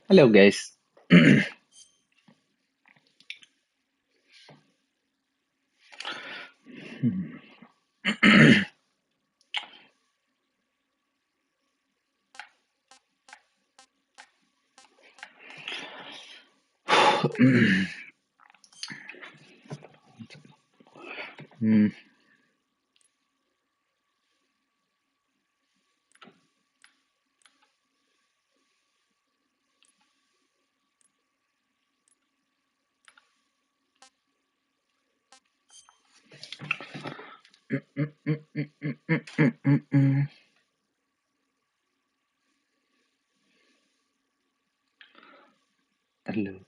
Hello, guys. Hello.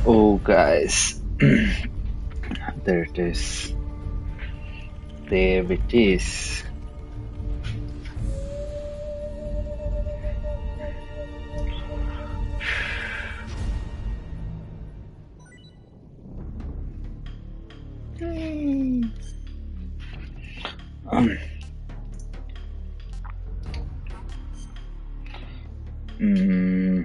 Oh, guys. There it is. There it is. Mm,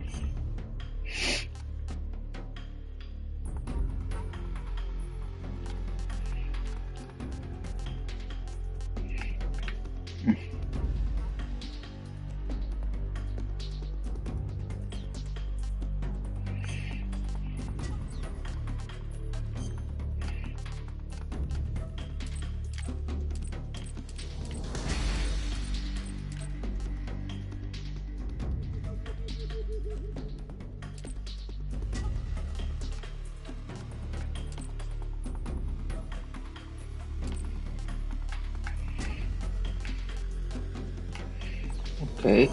okay.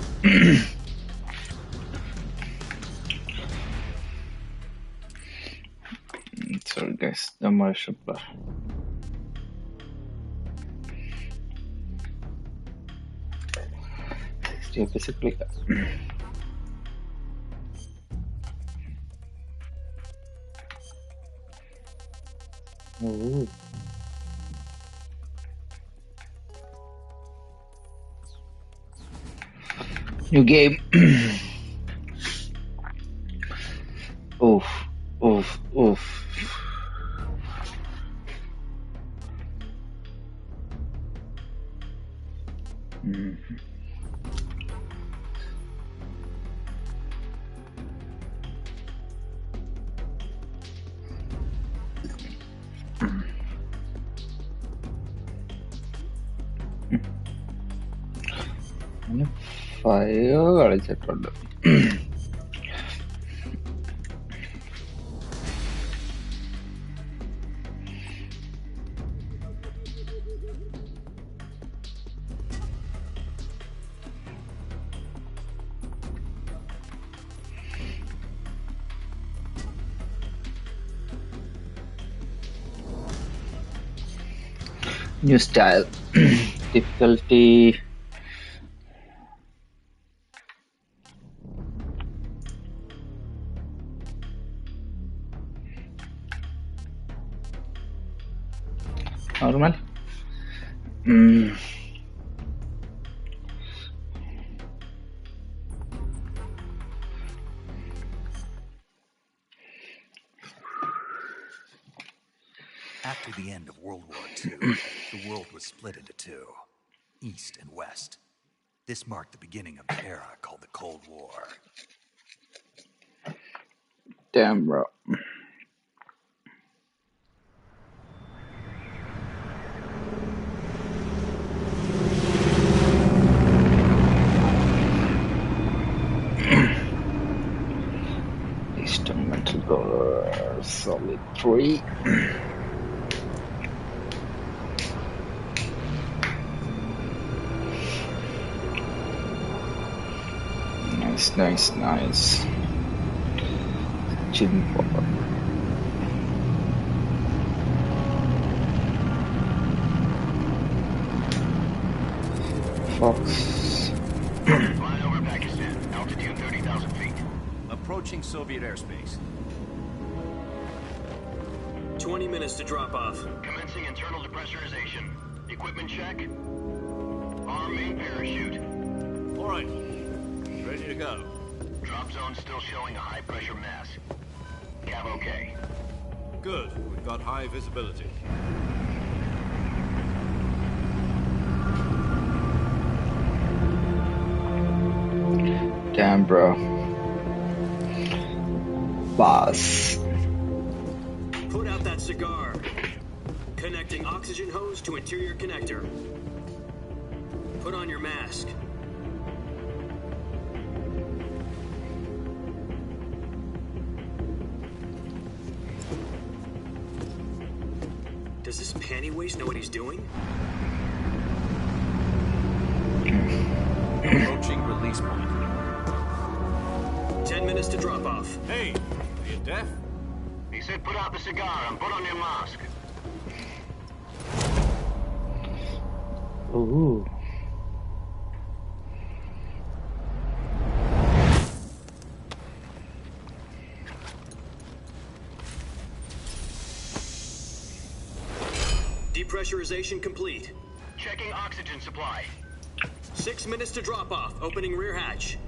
Sorry, guys. The martial bar. Basically. Oh. New game. Oof. Oof. Oof. Mm. Fire കളിച്ചിട്ടുണ്ട്. New style. Difficulty. Normal. After the end of World War II, the world was split into two, East and West. This marked the beginning of the era called the Cold War. Damn, bro. Solid 3. Nice. Chin pop. Fox. Flying over Pakistan, altitude 30,000 feet. Approaching Soviet airspace. 20 minutes to drop off. Commencing internal depressurization. Equipment check. Arm main parachute. All right. Ready to go. Drop zone still showing a high pressure mass. Cav okay. Good. We've got high visibility. Damn, bro. Boss. Put out that cigar. Connecting oxygen hose to interior connector. Put on your mask. Does this panty waste know what he's doing? Approaching release point. 10 minutes to drop off. Hey, are you deaf? He said put out the cigar and put on your mask. Ooh. Depressurization complete. Checking oxygen supply. 6 minutes to drop off. Opening rear hatch.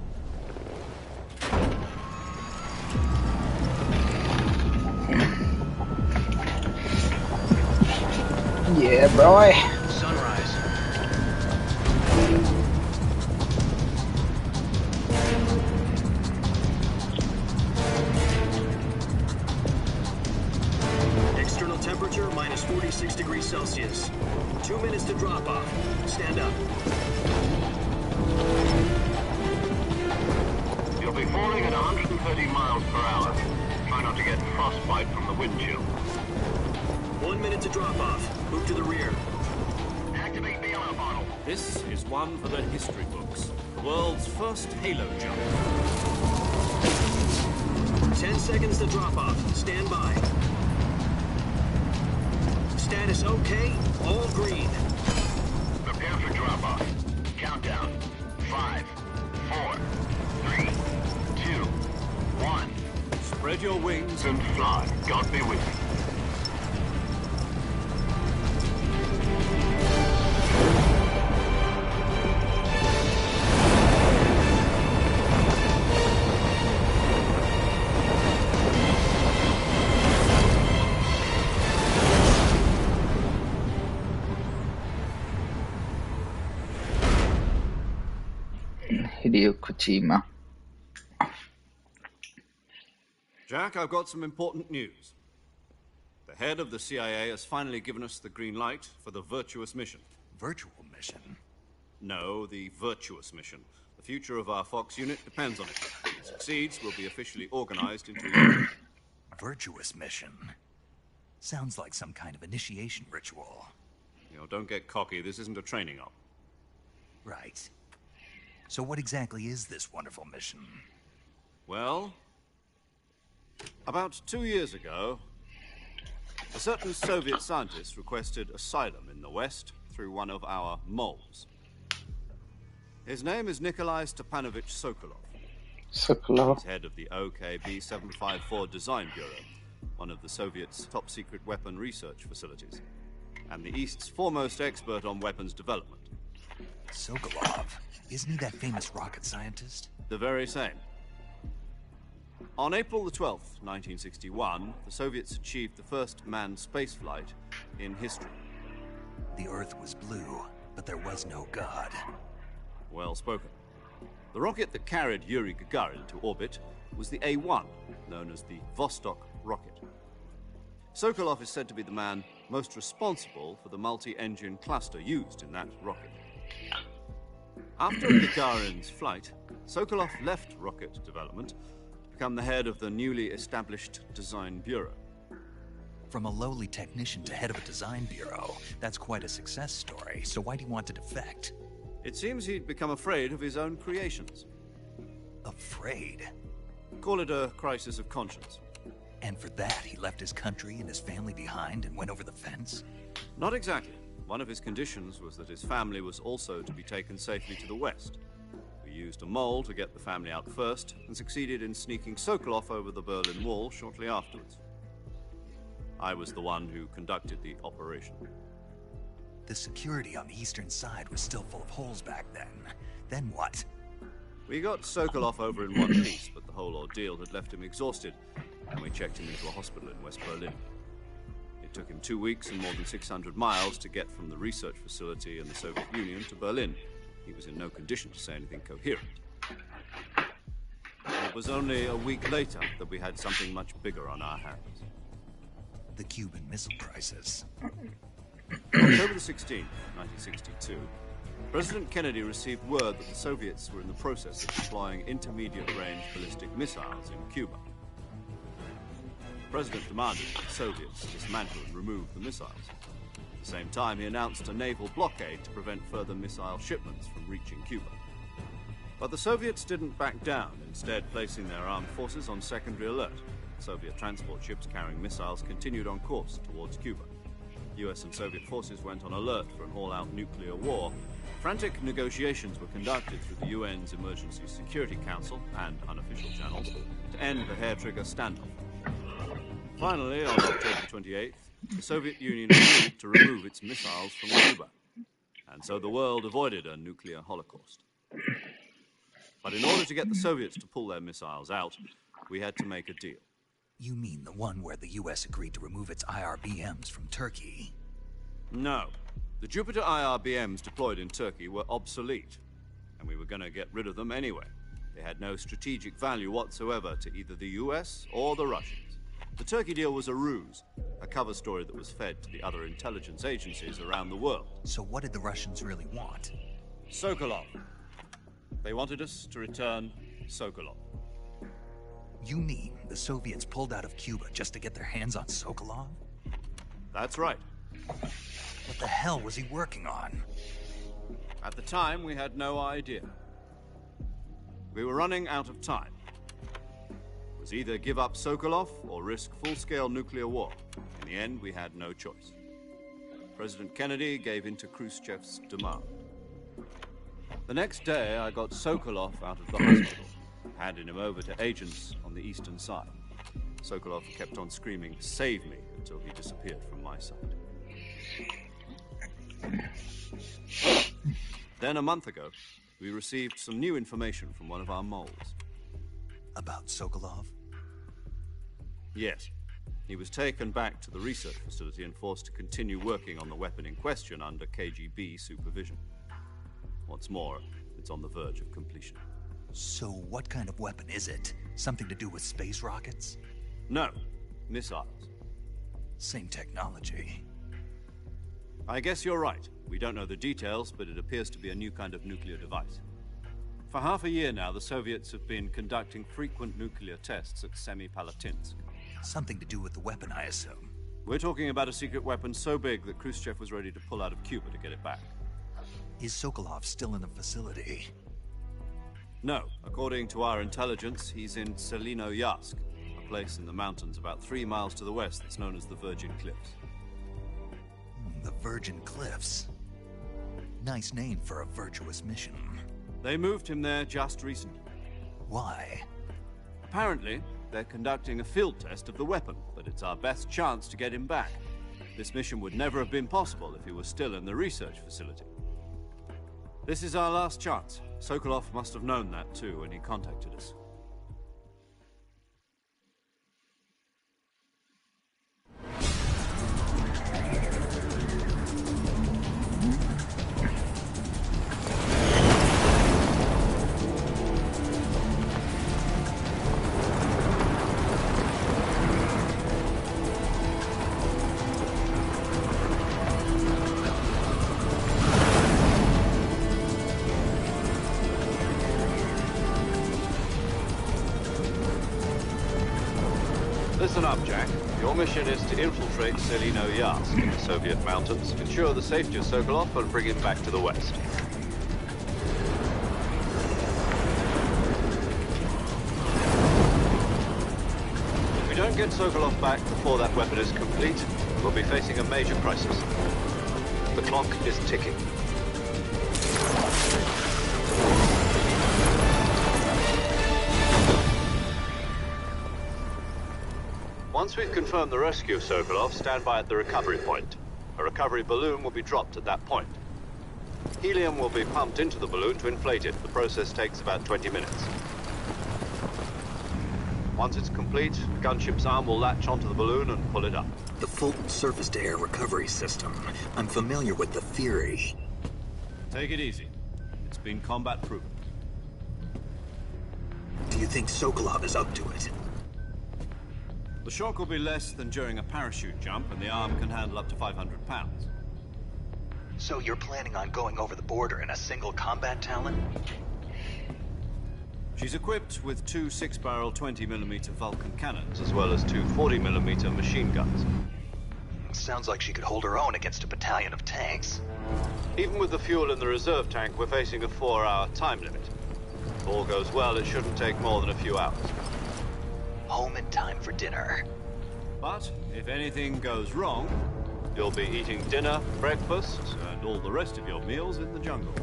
Yeah, boy. Sunrise. External temperature minus 46 degrees Celsius. 2 minutes to drop off. Stand up. You'll be falling at 130 miles per hour. Try not to get frostbite from the wind chill. 1 minute to drop off. Move to the rear. Activate bailout bottle. This is one for the history books. The world's first halo jump. 10 seconds to drop off. Stand by. Status okay. All green. Prepare for drop off. Countdown. 5, 4, 3, 2, 1. Spread your wings And fly. God be with you. Hideo Kojima. Jack, I've got some important news. The head of the CIA has finally given us the green light for the virtuous mission. Virtual mission? No, the virtuous mission. The future of our Fox unit depends on it. If it succeeds, we'll be officially organized into a unit. Virtuous mission? Sounds like some kind of initiation ritual. You know, don't get cocky. This isn't a training op. Right. So what exactly is this wonderful mission? Well, about 2 years ago, a certain Soviet scientist requested asylum in the West through one of our moles. His name is Nikolai Stepanovich Sokolov. Sokolov. He's head of the OKB 754 Design Bureau, one of the Soviets' top-secret weapon research facilities, and the East's foremost expert on weapons development. Sokolov? Isn't he that famous rocket scientist? The very same. On April the 12th, 1961, the Soviets achieved the first manned spaceflight in history. The Earth was blue, but there was no God. Well spoken. The rocket that carried Yuri Gagarin to orbit was the A-1, known as the Vostok rocket. Sokolov is said to be the man most responsible for the multi-engine cluster used in that rocket. After Gagarin's flight, Sokolov left rocket development to become the head of the newly established Design Bureau. From a lowly technician to head of a design bureau, that's quite a success story, so why do you want to defect? It seems he'd become afraid of his own creations. Afraid? Call it a crisis of conscience. And for that, he left his country and his family behind and went over the fence? Not exactly. One of his conditions was that his family was also to be taken safely to the west. We used a mole to get the family out first, and succeeded in sneaking Sokolov over the Berlin Wall shortly afterwards. I was the one who conducted the operation. The security on the eastern side was still full of holes back then. Then what? We got Sokolov over in one piece, but the whole ordeal had left him exhausted, and we checked him into a hospital in West Berlin. It took him 2 weeks and more than 600 miles to get from the research facility in the Soviet Union to Berlin. He was in no condition to say anything coherent. And it was only a week later that we had something much bigger on our hands. The Cuban Missile Crisis. October the 16th, 1962, President Kennedy received word that the Soviets were in the process of deploying intermediate-range ballistic missiles in Cuba. The President demanded that the Soviets dismantle and remove the missiles. At the same time, he announced a naval blockade to prevent further missile shipments from reaching Cuba. But the Soviets didn't back down, instead placing their armed forces on secondary alert. Soviet transport ships carrying missiles continued on course towards Cuba. US and Soviet forces went on alert for an all-out nuclear war. Frantic negotiations were conducted through the UN's Emergency Security Council and unofficial channels to end the hair-trigger standoff. Finally, on October 28th, the Soviet Union agreed to remove its missiles from Cuba, and so the world avoided a nuclear holocaust. But in order to get the Soviets to pull their missiles out, we had to make a deal. You mean the one where the US agreed to remove its IRBMs from Turkey? No. The Jupiter IRBMs deployed in Turkey were obsolete, and we were going to get rid of them anyway. They had no strategic value whatsoever to either the US or the Russians. The Turkey deal was a ruse, a cover story that was fed to the other intelligence agencies around the world. So what did the Russians really want? Sokolov. They wanted us to return Sokolov. You mean the Soviets pulled out of Cuba just to get their hands on Sokolov? That's right. What the hell was he working on? At the time, we had no idea. We were running out of time. It was either give up Sokolov or risk full-scale nuclear war. In the end, we had no choice. President Kennedy gave in to Khrushchev's demand. The next day, I got Sokolov out of the hospital, handing him over to agents on the eastern side. Sokolov kept on screaming, "Save me," until he disappeared from my sight. Then a month ago, we received some new information from one of our moles. About Sokolov? Yes. He was taken back to the research facility and forced to continue working on the weapon in question under KGB supervision. What's more, it's on the verge of completion. So what kind of weapon is it? Something to do with space rockets? No, missiles. Same technology. I guess you're right. We don't know the details, but it appears to be a new kind of nuclear device. For half a year now, the Soviets have been conducting frequent nuclear tests at Semipalatinsk. Something to do with the weapon, I assume. We're talking about a secret weapon so big that Khrushchev was ready to pull out of Cuba to get it back. Is Sokolov still in the facility? No. According to our intelligence, he's in Selinoyarsk, a place in the mountains about 3 miles to the west that's known as the Virgin Cliffs. The Virgin Cliffs. Nice name for a virtuous mission. They moved him there just recently. Why? Apparently, they're conducting a field test of the weapon, but it's our best chance to get him back. This mission would never have been possible if he was still in the research facility. This is our last chance. Sokolov must have known that too when he contacted us. listen up, Jack. Your mission is to infiltrate Selino Yask in the Soviet mountains, ensure the safety of Sokolov, and bring him back to the West. If we don't get Sokolov back before that weapon is complete, we'll be facing a major crisis. The clock is ticking. Once we've confirmed the rescue of Sokolov, stand by at the recovery point. A recovery balloon will be dropped at that point. Helium will be pumped into the balloon to inflate it. The process takes about 20 minutes. Once it's complete, the gunship's arm will latch onto the balloon and pull it up. The Fulton surface-to-air recovery system. I'm familiar with the theory. Take it easy. It's been combat-proven. Do you think Sokolov is up to it? The shock will be less than during a parachute jump, and the arm can handle up to 500 pounds. So you're planning on going over the border in a single combat Talon? She's equipped with two 6-barrel 20mm Vulcan cannons, as well as two 40mm machine guns. Sounds like she could hold her own against a battalion of tanks. Even with the fuel in the reserve tank, we're facing a 4-hour time limit. If all goes well, it shouldn't take more than a few hours. Home in time for dinner. But if anything goes wrong, you'll be eating dinner, breakfast, and all the rest of your meals in the jungle.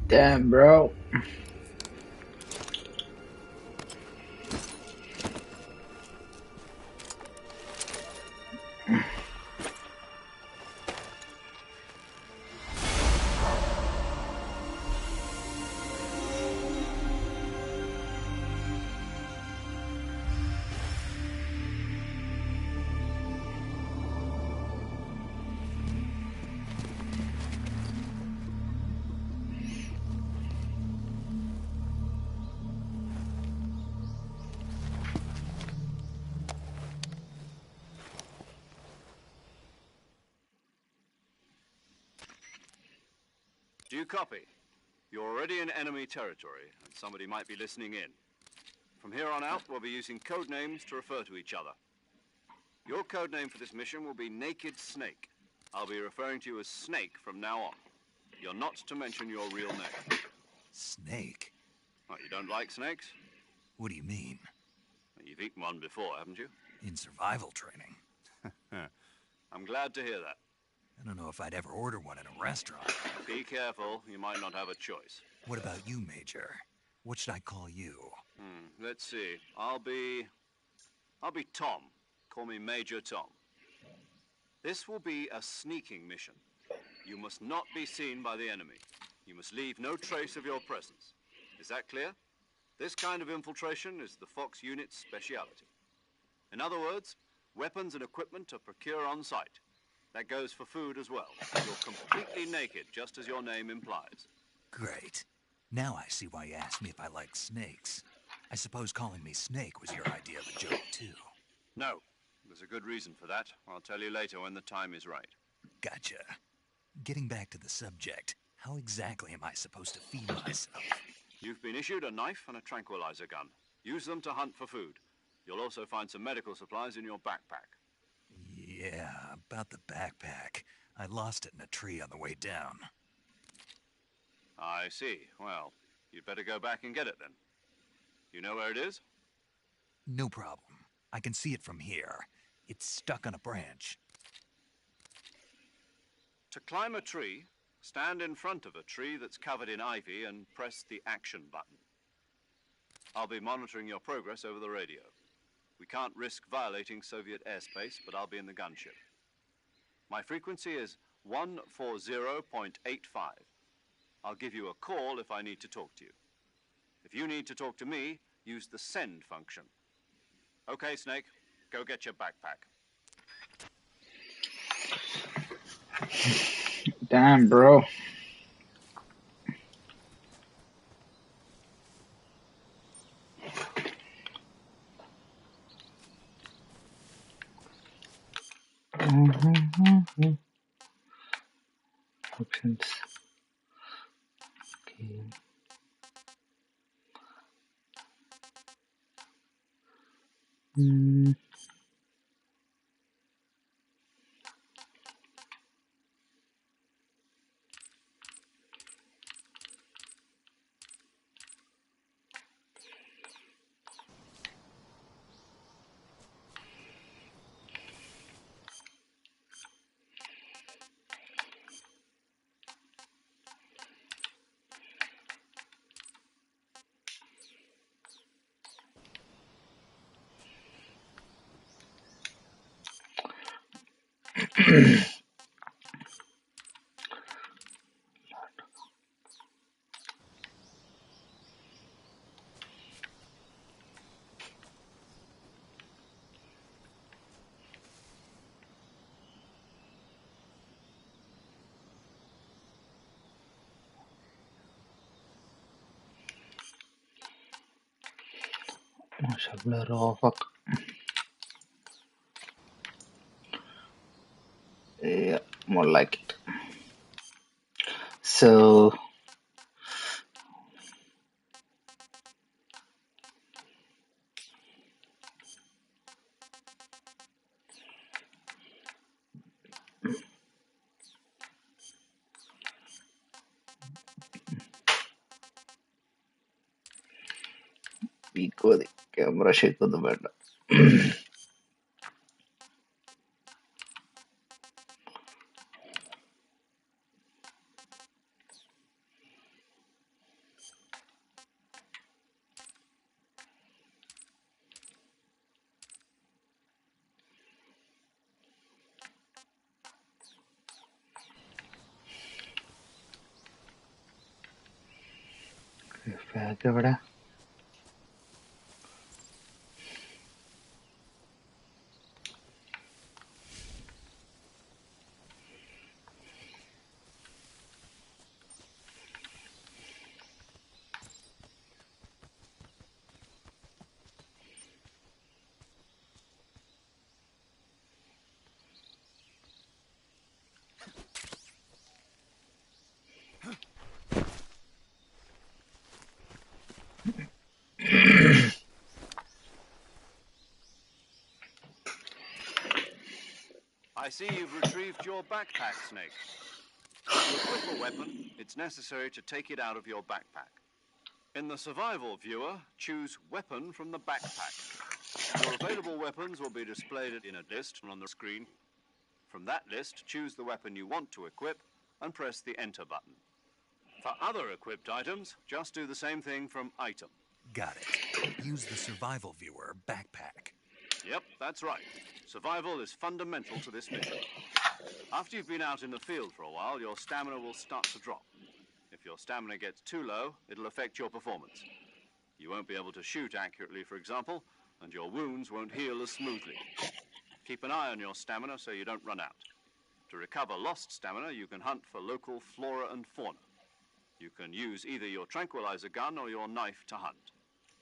Damn, bro. Do you copy? You're already in enemy territory, and somebody might be listening in. From here on out, we'll be using code names to refer to each other. Your code name for this mission will be Naked Snake. I'll be referring to you as Snake from now on. You're not to mention your real name. Snake? What, you don't like snakes? What do you mean? You've eaten one before, haven't you? In survival training? I'm glad to hear that. I don't know if I'd ever order one in a restaurant. Be careful, you might not have a choice. What about you, Major? What should I call you? Let's see. I'll be Tom. Call me Major Tom. This will be a sneaking mission. You must not be seen by the enemy. You must leave no trace of your presence. Is that clear? This kind of infiltration is the Fox unit's speciality. In other words, weapons and equipment are procured on site. That goes for food as well. You're completely naked, just as your name implies. Great. Now I see why you asked me if I like snakes. I suppose calling me Snake was your idea of a joke, too. No. There's a good reason for that. I'll tell you later when the time is right. Gotcha. Getting back to the subject, how exactly am I supposed to feed myself? You've been issued a knife and a tranquilizer gun. Use them to hunt for food. You'll also find some medical supplies in your backpack. Yeah, about the backpack. I lost it in a tree on the way down. I see. Well, you'd better go back and get it then. You know where it is? No problem. I can see it from here. It's stuck on a branch. To climb a tree, stand in front of a tree that's covered in ivy and press the action button. I'll be monitoring your progress over the radio. We can't risk violating Soviet airspace, but I'll be in the gunship. My frequency is 140.85. I'll give you a call if I need to talk to you. If you need to talk to me, use the send function. Okay, Snake, go get your backpack. Damn, bro. Options. Okay. Fuck. Yeah, more like it. So equal the camera shake on the bed. Bag. I see you've retrieved your backpack, Snake. To equip a weapon, it's necessary to take it out of your backpack. In the survival viewer, choose Weapon from the backpack. Your available weapons will be displayed in a list on the screen. From that list, choose the weapon you want to equip and press the Enter button. For other equipped items, just do the same thing from Item. Got it. Use the survival viewer backpack. Yep, that's right. Survival is fundamental to this mission. After you've been out in the field for a while, your stamina will start to drop. If your stamina gets too low, it'll affect your performance. You won't be able to shoot accurately, for example, and your wounds won't heal as smoothly. Keep an eye on your stamina so you don't run out. To recover lost stamina, you can hunt for local flora and fauna. You can use either your tranquilizer gun or your knife to hunt.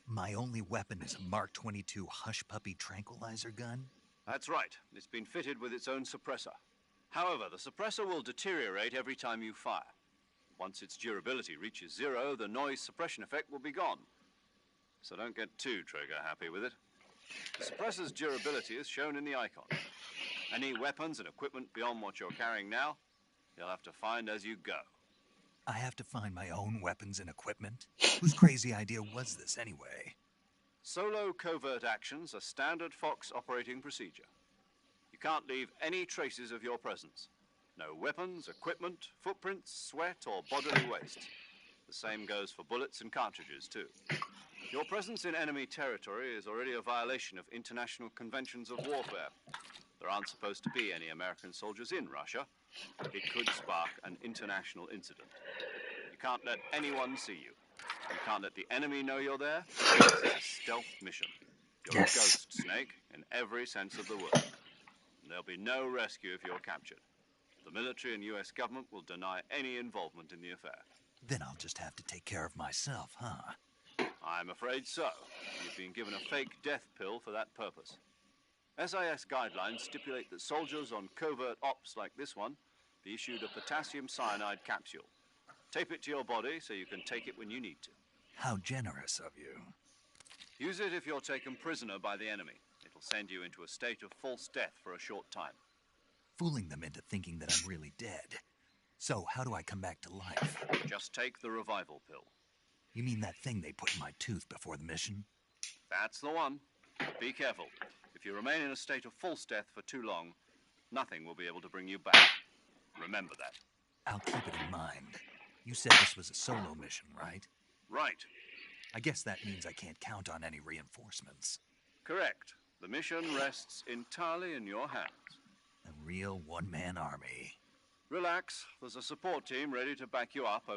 My only weapon is a Mark 22 Hush Puppy tranquilizer gun? That's right. It's been fitted with its own suppressor. However, the suppressor will deteriorate every time you fire. Once its durability reaches 0, the noise suppression effect will be gone. So don't get too trigger happy with it. The suppressor's durability is shown in the icon. Any weapons and equipment beyond what you're carrying now, you'll have to find as you go. I have to find my own weapons and equipment? Whose crazy idea was this anyway? Solo covert actions are standard Fox operating procedure. You can't leave any traces of your presence. No weapons, equipment, footprints, sweat, or bodily waste. The same goes for bullets and cartridges, too. Your presence in enemy territory is already a violation of international conventions of warfare. There aren't supposed to be any American soldiers in Russia. It could spark an international incident. You can't let anyone see you. You can't let the enemy know you're there. This is a stealth mission. You're Yes. a ghost, Snake, in every sense of the word. And there'll be no rescue if you're captured. The military and US government will deny any involvement in the affair. Then I'll just have to take care of myself, huh? I'm afraid so. You've been given a fake death pill for that purpose. SIS guidelines stipulate that soldiers on covert ops like this one be issued a potassium cyanide capsule. Tape it to your body so you can take it when you need to. How generous of you. Use it if you're taken prisoner by the enemy. It'll send you into a state of false death for a short time. Fooling them into thinking that I'm really dead. So, how do I come back to life? Just take the revival pill. You mean that thing they put in my tooth before the mission? That's the one. Be careful. If you remain in a state of false death for too long, nothing will be able to bring you back. Remember that. I'll keep it in mind. You said this was a solo mission, right? Right. I guess that means I can't count on any reinforcements. Correct. The mission rests entirely in your hands. A real one-man army. Relax. There's a support team ready to back you up over